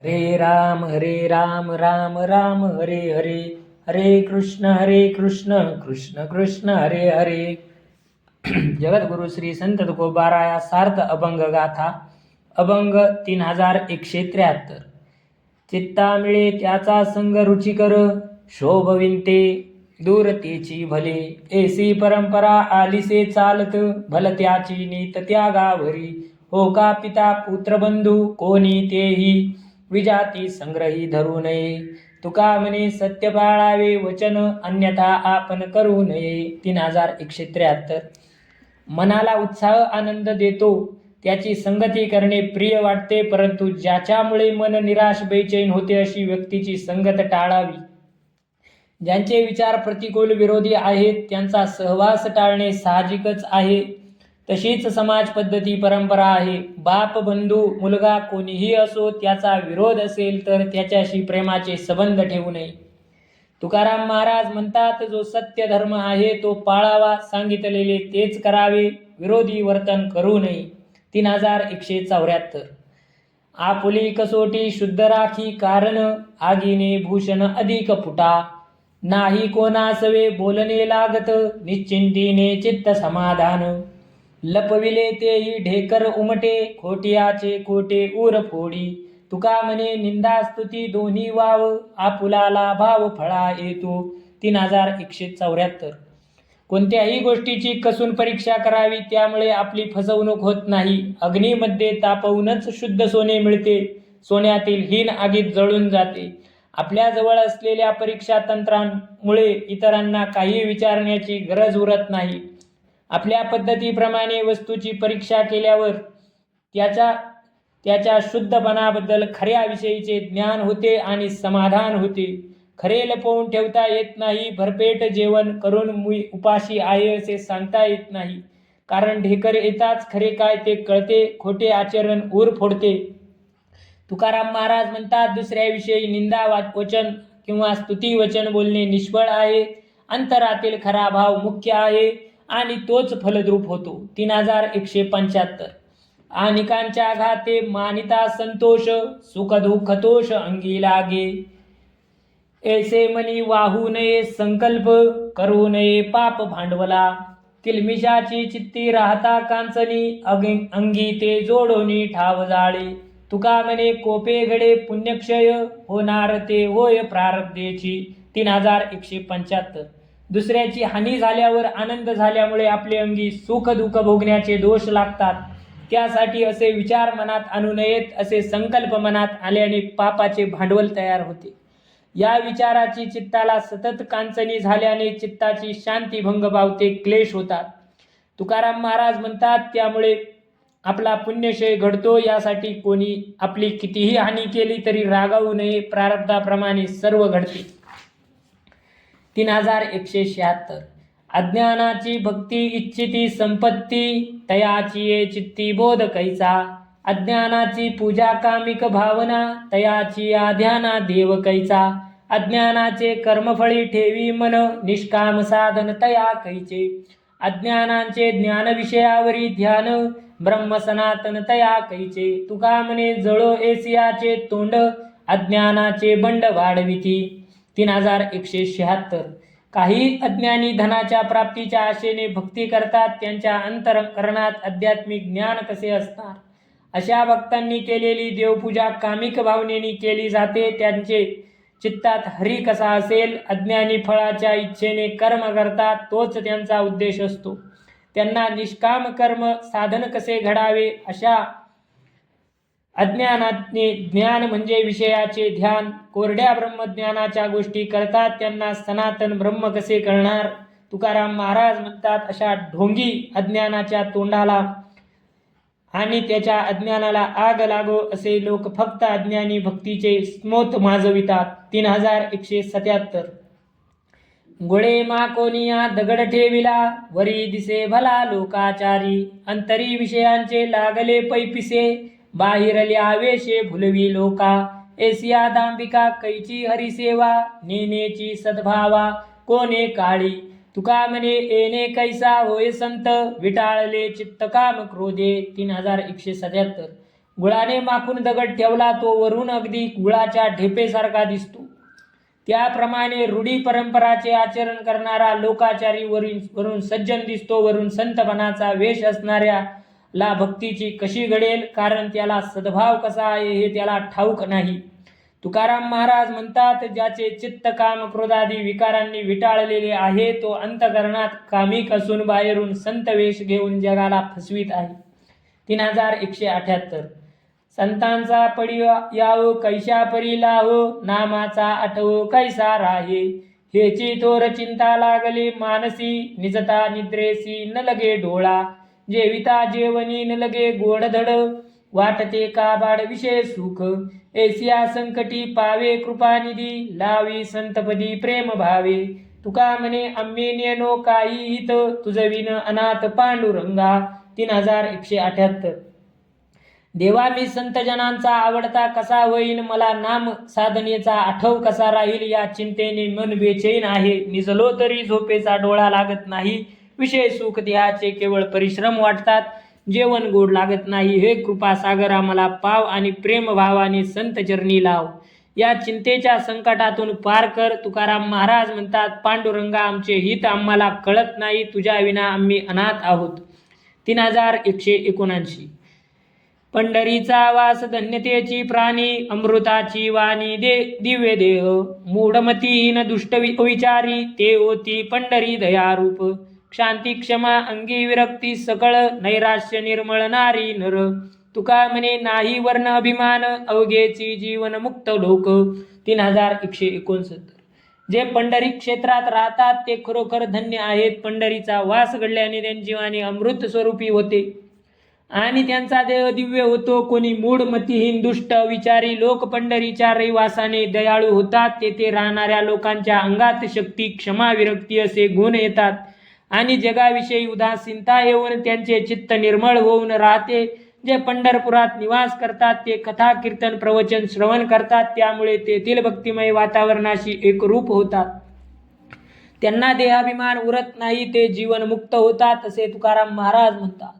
हरे राम राम राम हरे हरे, हरे कृष्ण कृष्ण कृष्ण हरे हरे. जगद्गुरु श्री संत तुकोबाराया सार्थ अभंग गाथा. अभंग 3173. चित्ता मिळे त्याचा संग रुचिकर, शोभविंते दूर तेची भले. ऐसी परंपरा आलिसे चालत, भल त्याची नीत त्या गावरी. हो का पिता पुत्र बंधू कोणी तेही, विजाती संग्रही धरू नये. तुका म्हणे सत्य पाळावे वचन, अन्यथा आपण करू नये. 3173. मनाला उत्साह आनंद देतो त्याची संगती करणे प्रिय वाटते, परंतु ज्याच्यामुळे मन निराश बेचैन होते अशी व्यक्तीची संगत टाळावी. ज्यांचे विचार प्रतिकूल विरोधी आहेत त्यांचा सहवास टाळणे साहजिकच आहे. तशीच समाज पद्धती परंपरा आहे. बाप बंधू मुलगा कोणीही असो त्याचा विरोध असेल तर त्याच्याशी प्रेमाचे संबंध ठेवू नये. तुकाराम महाराज म्हणतात, जो सत्य धर्म आहे तो पाळावा, सांगितलेले तेच करावे, विरोधी वर्तन करू नये. 3174. आपुली कसोटी शुद्ध राखी कारण, आगीने भूषण अधिक फुटा. नाही कोणासवे बोलणे लागत, निश्चिंतीने चित्त समाधान. लपविले तेही ढेकर उमटे, खोटियाचे कोटे उर फोडी. तुका म्हणे निंदा स्तुती दोन्ही वाव, आपुलाला भाव फळा येतो. 3174. कोणत्याही गोष्टीची कसून परीक्षा करावी, त्यामुळे आपली फसवणूक होत नाही. अग्नीमध्ये तापवूनच शुद्ध सोने मिळते, सोन्यातील हीन आगीत जळून जाते. आपल्याजवळ असलेल्या परीक्षा तंत्रामुळे इतरांना काही विचारण्याची गरज उरत नाही. आपल्या पद्धतीप्रमाणे वस्तूची परीक्षा केल्यावर त्याच्या शुद्धपणाबद्दल खऱ्या विषयीचे ज्ञान होते आणि समाधान होते. खरे लपवून ठेवता येत नाही. भरपेट जेवण करून मी उपाशी आहे असे सांगता येत नाही, कारण ढेकर येताच खरे काय ते कळते. खोटे आचरण ऊर फोडते. तुकाराम महाराज म्हणतात, दुसऱ्याविषयी निंदा वचन किंवा स्तुती वचन बोलणे निष्फळ आहे. अंतरातील खरा भाव मुख्य आहे आणि तोच फलद्रूप होतो. 3175. अनेकांच्या घाते मानिता संतोष, सुख दुःख तोष अंगी लागे. ऐसे मनी वाहू नये संकल्प, करू नये पाप भांडवला. किलमिशाची चित्ती राहता कांचनी, अंगी ते जोडोनी ठाव जाळे. तुका म्हणे कोपे घडे पुण्यक्षय, होणार ते होय प्रारब्धेची. 3175. दुसऱ्याची हानी झाल्यावर आनंद झाल्यामुळे आपले अंगी सुख दुःख भोगण्याचे दोष लागतात. त्यासाठी असे विचार मनात आणू नयेत. असे संकल्प मनात आल्याने पापाचे भांडवल तयार होते. या विचाराची चित्ताला सतत कांचनी झाल्याने चित्ताची शांती भंग पावते, क्लेश होतात. तुकाराम महाराज म्हणतात, त्यामुळे आपला पुण्यक्षय घडतो. यासाठी कोणी आपली कितीही हानी केली तरी रागावू नये, प्रारब्धाप्रमाणे सर्व घडते. 3176. अज्ञानाची भक्ती इच्छिती संपत्ती, तयाची ये चित्ती बोध कैसा. अज्ञानाची पूजा कामिक भावना, तयाची ध्याना देव कैसा. अज्ञानाचे कर्मफळी ठेवी मन, निष्काम साधन तया कैचे. अज्ञानाचे ज्ञान विषयावरी ध्यान, ब्रह्म सनातन तया कैचे. तुका म्हणे जळो एसियाचे तोंड, अज्ञानाचे बंड वाढविती. 3176. काही अज्ञानी धनाच्या प्राप्तीच्या आशेने भक्ती करतात. त्यांच्या अंतःकरणात आध्यात्मिक ज्ञान कसे असणार. अशा भक्तांनी केलेली देवपूजा कामिक भावनेने केली जाते. त्यांचे चित्तात हरी कसा असेल. अज्ञानी फळाच्या इच्छेने कर्म करतात, तोच त्यांचा उद्देश असतो. त्यांना निष्काम कर्म साधन कसे घडावे. अशा अज्ञानाने ज्ञान म्हणजे विषयाचे ध्यान, कोरड्या ब्रह्मज्ञानाच्या गोष्टी करतात. त्यांना सनातन ब्रह्म कसे कळणार. तुकाराम महाराज म्हणतात, अशा ढोंगी अज्ञानाच्या तोंडाला आणि त्याच्या अज्ञानाला आग लागो असे लोक फक्त अज्ञानी भक्तीचे स्मोत माजवितात. 3177. गोळे मा कोनिया दगड ठेविला, वरी दिसे भला लोकाचारी. अंतरी विषयांचे लागले पैपिसे, बाहिरले आवेशे भुलवी लोका. एसिया दांबिका कैची हरिसेवा, नेनेची सद्भावा कोणे काळी. तुका म्हणे येणे कैसा होय संत, विटाळले चित्त काम क्रोधे. 3177. गुळाने माखून दगड ठेवला तो वरून अगदी गुळाच्या ढेपेसारखा दिसतो. त्याप्रमाणे रूढी परंपराचे आचरण करणारा लोकाचारी वरून सज्जन दिसतो. वरून संतपणाचा वेश असणाऱ्याला भक्तीची कशी घडेल, कारण त्याला सद्भाव कसा आहे हे त्याला ठाऊक नाही. तुकाराम महाराज म्हणतात, ज्याचे चित्त काम क्रोधादी विकारांनी विटाळलेले आहे तो अंतकरणात कामिक असून बाहेरून संत वेश घेऊन जगाला फसवीत आहे. 3178. संतांचा पडी यावो कैशा परी लाहो, नामाचा आठवो कैसा राहे. हेची थोर चिंता लागली मानसी, निजता निद्रेसी न लगे डोळा. जेविता जेवणी न लगे गोडधड, वाटते का बाड विषय सुख. ऐसिया संकटी पावे कृपानिधी, लावी संतपदी प्रेम भावे. तुका म्हणे आम्ही नेनो काही हित, तुझविन अनाथ पांडुरंगा. 3178. देवा मी संतजनांचा आवडता कसा होईन, मला नाम साधनेचा आठव कसा राहील, या चिंतेने मन बेचैन आहे. निजलो तरी झोपेचा डोळा लागत नाही. विषय सुख देहाचे केवळ परिश्रम वाटतात, जेवण गोड लागत नाही. हे कृपा सागरा मला पाव आणि प्रेमभावाने संत चरणी लाव. या चिंतेच्या संकटातून पार कर. तुकाराम महाराज म्हणतात, पांडुरंगा आमचे हित आम्हाला कळत नाही, तुझ्या विना आम्ही अनाथ आहोत. 3179. पंढरीचा वास धन्यतेची प्राणी, अमृताची वाणी दिव्य देह. मूढमतीहीन दुष्ट विचारी, ते होती पंढरी दयारूप. शांती क्षमा अंगी विरक्ती सकळ, नैराश्य निर्मळ नारी नर. तुका म्हणे नाही वर्ण अभिमान, अवघेची जीवन मुक्त लोक. 3169. जे पंढरी क्षेत्रात राहतात ते खरोखर धन्य आहेत. पंढरीचा वास घडल्याने त्यांची वाणी अमृत स्वरूपी होते आणि त्यांचा देह दिव्य होतो. कोणी मूढ मतिहीन दुष्ट विचारी लोक पंढरीच्या रहिवासाने दयाळू होतात. तेथे राहणाऱ्या लोकांच्या अंगात शक्ती क्षमा विरक्ती असे गुण येतात आणि जगाविषयी उदासीनता येऊन त्यांचे चित्त निर्मळ होऊन राहते. जे पंढरपुरात निवास करतात ते कथा कीर्तन प्रवचन श्रवण करतात, त्यामुळे तेथील भक्तिमय वातावरणाशी एकरूप होतात. त्यांना देहाभिमान उरत नाही, ते जीवन मुक्त होतात असे तुकाराम महाराज म्हणतात.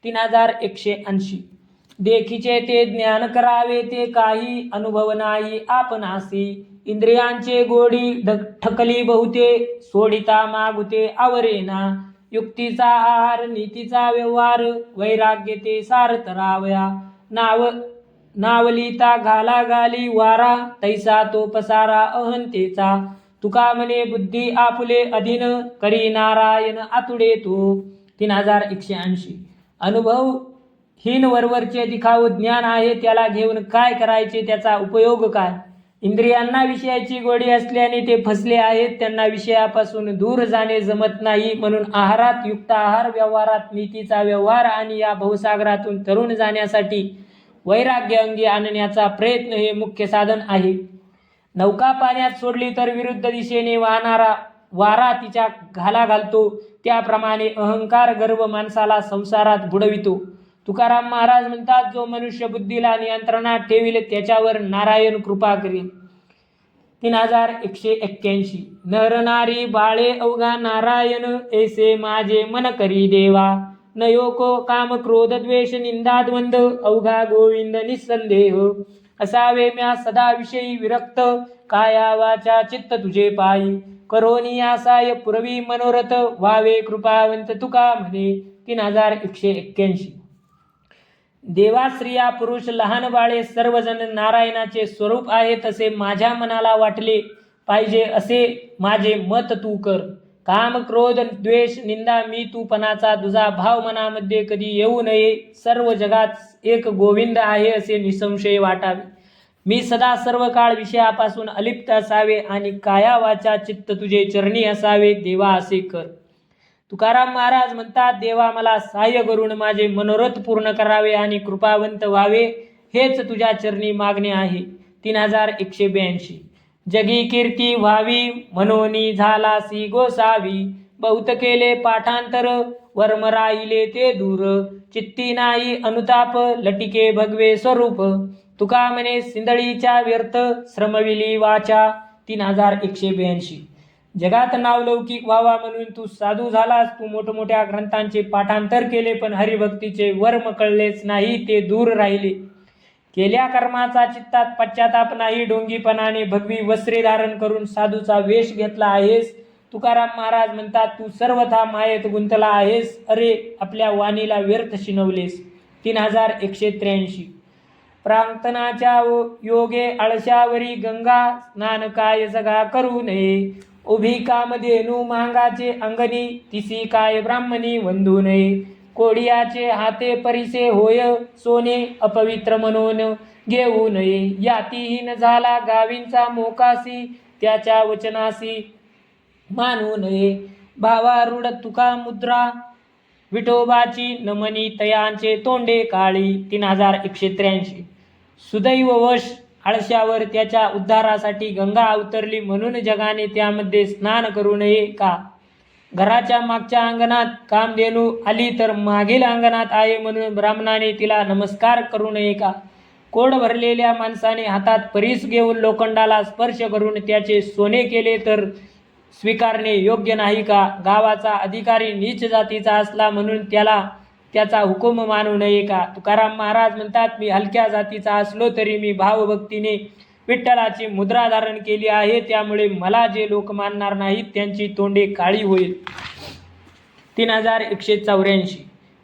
3180. देखीचे ते ज्ञान करावे ते काही अनुभव नाही आपणासी. इंद्रियांचे गोडी ठकली बहुते, सोडिता मागुते आवरेना. युक्तीचा आहार नीतीचा व्यवहार, वैराग्य ते सार तरावया. नावलिता घाला घाली वारा, तैसा तो पसारा अहंतेचा. तुका म्हणे बुद्धी आपुले अधीन, करी नारायण आतुडे तो. 3180. अनुभवहीन वरवरचे दिखाऊ ज्ञान आहे, त्याला घेऊन काय करायचे, त्याचा उपयोग काय. इंद्रियांना विषयाची गोडी असल्याने ते फसले आहेत, त्यांना विषयापासून दूर जाणे जमत नाही. म्हणून आहारात युक्त आहार, व्यवहारात नीतीचा व्यवहार आणि या भवसागरातून तरुण जाण्यासाठी वैराग्य अंगी आणण्याचा प्रयत्न हे मुख्य साधन आहे. नौका पाण्यात सोडली तर विरुद्ध दिशेने वाहणारा वारा तिच्या घाला घालतो, त्याप्रमाणे अहंकार गर्व माणसाला संसारात बुडवितो. तुकाराम महाराज म्हणतात, जो मनुष्य बुद्धीला नियंत्रणात ठेवील त्याच्यावर नारायण कृपा करेल. 3181. नर नारी बाळे अवघा नारायण, ऐसे माझे मन करी देवा. न योको काम क्रोध द्वेष निंदा द्वंद, अवघा गोविंद निसंदेह. असावे म्या सदा विषयी विरक्त, काया वाचा चित्त तुझे पायी. करोनी आसाय पुरवी मनोरथ, व्हावे कृपावंत तुका म्हणे. 3181. देवा स्त्रिया पुरुष लहान बाळे सर्वजण नारायणाचे स्वरूप आहे तसे माझ्या मनाला वाटले पाहिजे असे माझे मत तू कर. काम क्रोध द्वेष निंदा मी तूपणाचा तुझा भाव मनामध्ये कधी येऊ नये. सर्व जगात एक गोविंद आहे असे निसंशय वाटावे. मी सदा सर्व काळ विषयापासून अलिप्त असावे आणि काया वाचा चित्त तुझे चरणी असावे. देवा असे कर. तुकाराम महाराज म्हणतात, देवा मला सहाय्य करून माझे मनोरथ पूर्ण करावे आणि कृपावंत व्हावे, हेच तुझ्या चरणी मागणे आहे. 3182. जगी कीर्ती व्हावी म्हणून झालासी गोसावी. बहुत केले पाठांतर वर्म राहिले ते दूर. चित्ती नाही अनुताप लटिके भगवे स्वरूप. तुका म्हणे सिंदळीच्या व्यर्थ श्रमविली वाचा. 3182. जगात नावलौकिक व्हावा म्हणून तू साधू झालास. तू मोठमोठ्या ग्रंथांचे पाठांतर केले, पण हरिभक्तीचे वर्म कळलेच नाही, ते दूर राहिले. केल्या कर्माचा चित्तात पश्चाताप नाही, डोंगीपणाने भगवी वस्त्रे धारण करून साधूचा वेश घेतला आहेस. तुकाराम महाराज म्हणतात, तू सर्वथा मायेत गुंतला आहेस. अरे, आपल्या वाणीला व्यर्थ शिनवलेस. 3183. प्रार्थनाच्या योगे आळशावरी गंगा, स्नान काय जगा करू नये. उभी कामधेनू मांगाचे अंगणी, तिसी काय ब्राह्मणी वंदू नये. कोडियाचे हाते परिसे होय सोने, अपवित्र म्हणून घेऊ नये. यातीहीन झाला गावींचा मोकासी, त्याच्या वचनासी मानू नये. भावारूढ तुका मुद्रा, विठोबाची नमनी तयांचे तोंडे काळी. 3183. सुदैववश आळशावर त्याच्या उद्धारासाठी गंगा अवतरली, म्हणून जगाने त्यामध्ये स्नान करू नये का? घराच्या मागच्या अंगणात कामधेनू आली तर मागील अंगणात आहे म्हणून ब्राह्मणाने तिला नमस्कार करू नये का? कोड भरलेल्या माणसाने हातात परीस घेऊन लोखंडाला स्पर्श करून त्याचे सोने केले तर स्वीकारणे योग्य नाही का? गावाचा अधिकारी नीच जातीचा असला म्हणून त्याचा हुकूम मानू नये का? तुकाराम महाराज म्हणतात, मी हलक्या जातीचा असलो तरी मी भावभक्तीने विठ्ठलाची मुद्रा धारण केली आहे, त्यामुळे मला जे लोक मानणार नाहीत त्यांची तोंडे काळी होईल. 3184.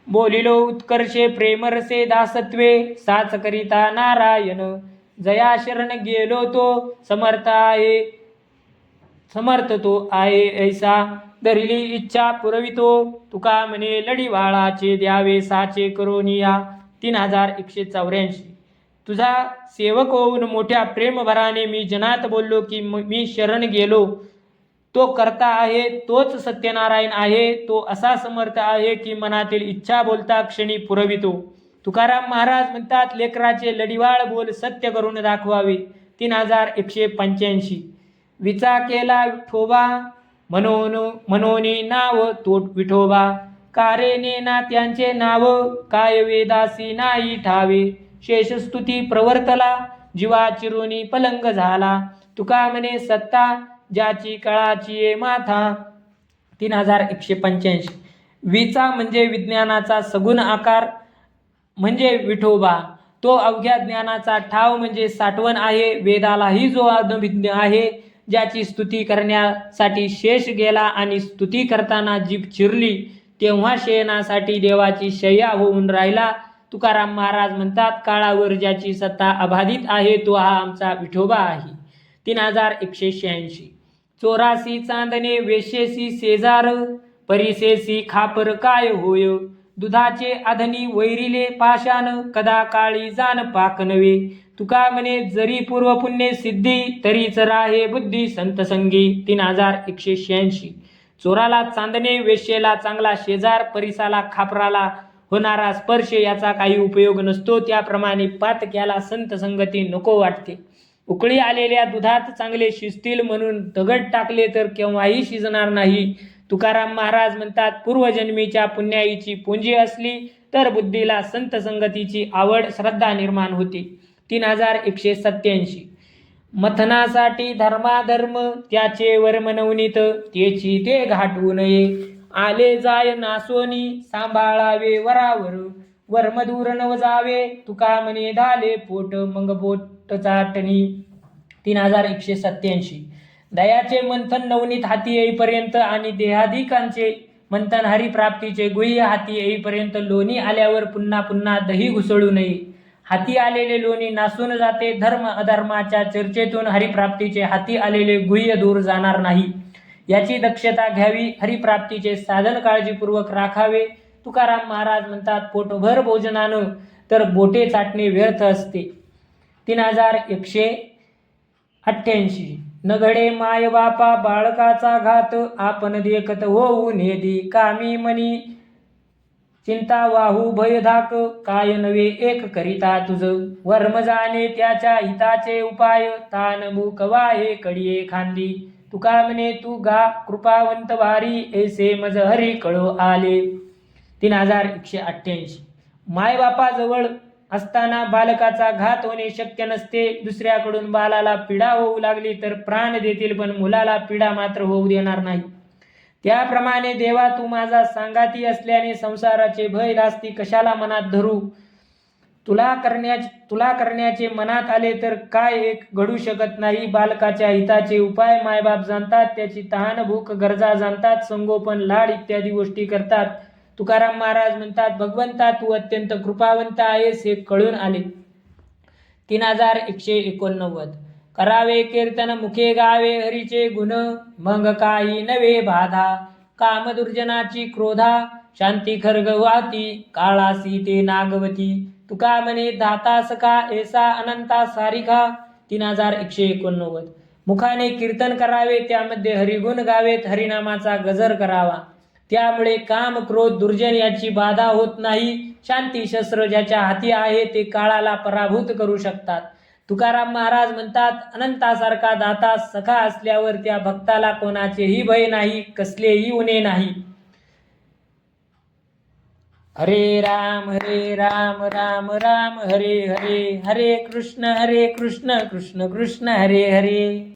बोलिलो उत्कर्षे प्रेमरसे दासत्वे, साच करिता नारायण. जया शरण गेलो तो समर्थ तो आहे ऐसा, धरिली इच्छा पुरवितो. तुका म्हणे लढीवाळाचे द्यावे साचे करोनिया. 3184. तुझा सेवक होऊन मोठ्या प्रेमभराने मी जनात बोललो की मी शरण गेलो. तो करता आहे, तोच सत्यनारायण आहे. तो असा समर्थ आहे की मनातील इच्छा बोलता क्षणी पुरवितो. तुकाराम महाराज म्हणतात, लेकराचे लढीवाळ बोल सत्य करून दाखवावे. 3185. विचा केला विठोबा, मनोनी नाव तो विठोबा. कारेने ना त्यांचे नाव, काय वेदासी नाही ठावे. शेषस्तुती प्रवर्तला, जीवा चिरुनी पलंग झाला. तुका म्हणे सत्ता, ज्याची कळाची माथा. 3185. विचा म्हणजे विज्ञानाचा सगुण आकार म्हणजे विठोबा. तो अवघ्या ज्ञानाचा ठाव म्हणजे साठवण आहे. वेदालाही जो अनभिज्ञ आहे, ज्याची स्तुती करण्यासाठी शेष गेला आणि स्तुती करताना जीभ चिरली, तेव्हा शयनासाठी देवाची शय्या होऊन राहिला. तुकाराम महाराज म्हणतात, काळावर ज्याची सत्ता अबाधित आहे तो हा आमचा विठोबा आहे. 3186. चोरासी चांदणे वेशेसी शेजार, परिसेसी खापर काय होय. दुधाचे आधनी वैरिले पाषाण, कदा काळी जाण पाक नवे. तुका म्हणे जरी पूर्व पुण्य सिद्धी, तरीच राहे बुद्धी संत संगी. 3186. चोराला चांदणे, वेश्येला चांगला शेजार, परिसाला खापराला होणारा स्पर्श याचा काही उपयोग नसतो. त्याप्रमाणे पातक्याला संत संगती नको वाटते. उकळी आलेल्या दुधात चांगले शिजतील म्हणून दगड टाकले तर केव्हाही शिजणार नाही. तुकाराम महाराज म्हणतात, पूर्वजन्मीच्या पुण्याईची पुंजी असली तर बुद्धीला संत संगतीची आवड श्रद्धा निर्माण होते. 3187. मथनासाठी धर्माधर्म, त्याचे वर्म नवनीत, तेची ते घाटू नये. आले जाय नासोनी, सांभाळावे वरावर, वर्म दूर नव जावे. तुका म्हणे धाले पोट, मग बोट चाटणी. 3187. दयाचे मंथन नवनीत हाती येईपर्यंत आणि देहाधिकांचे मंथन हरिप्राप्तीचे गुह्य हाती येईपर्यंत लोणी आल्यावर पुन्हा पुन्हा दही घुसळू नये. हाती आलेले लोणी नासून जाते. धर्म अधर्माच्या चर्चेतून हरिप्राप्तीचे हाती आलेले गुह्य दूर जाणार नाही, याची दक्षता घ्यावी. हरिप्राप्तीचे साधन काळजीपूर्वक राखावे. तुकाराम महाराज म्हणतात, पोटभर भोजनानं तर बोटे चाटणे व्यर्थ असते. 3188. न घडे माय बापा बाळकाचा घात, आपण देखत होऊ नेदी. कामी मनी चिंता वाहू भयधाक, काय नवे एक करिता तुझ. वर्म जाणे त्याच्या हिताचे उपाय, तान मुख वाहे कडिये खांदी. तुका म्हणे तू गा कृपावंत भारी, ऐसे मज हरी कळो आले. 3188. मायबापाजवळ असताना बालकाचा घात होणे शक्य नसते. दुसऱ्याकडून बालाला पीडा होऊ लागली तर प्राण देतील, पण मुलाला पीडा मात्र होऊ देणार नाही. त्याप्रमाणे देवा, तू माझा सांगाती असल्याने संसाराचे भय दास्ती कशाला मनात धरू. तुला करण्याचे मनात आले तर काय एक घडू शकत नाही. बालकाच्या हिताचे उपाय मायबाप जाणतात, त्याची तहान भूक गरजा जाणतात, संगोपन लाड इत्यादी गोष्टी करतात. तुकाराम महाराज म्हणतात, भगवंता तू अत्यंत कृपावंत आहेस हे कळून आले. 3189. करावे कीर्तन मुखे गावे हरीचे गुण, मग काही नवे बाधा. कामदुर्जनाची क्रोधा, शांती खर्ग वाती, काळासी ते नागवती. तुका म्हणे दाता सखा ऐसा अनंता सारिखा. 3189. मुखाने कीर्तन करावे, त्यामध्ये हरिगुण गावेत, हरिनामाचा गजर करावा. त्यामुळे काम क्रोध दुर्जन याची बाधा होत नाही. शांती शस्त्र ज्याच्या हाती आहे ते काळाला पराभूत करू शकतात. तुकाराम महाराज म्हणतात, अनंतासारखा दाता सखा असल्यावर त्या भक्ताला कोणाचेही भय नाही, कसलेही उणे नाही. हरे राम राम राम हरे हरे, हरे कृष्ण कृष्ण कृष्ण हरे हरे.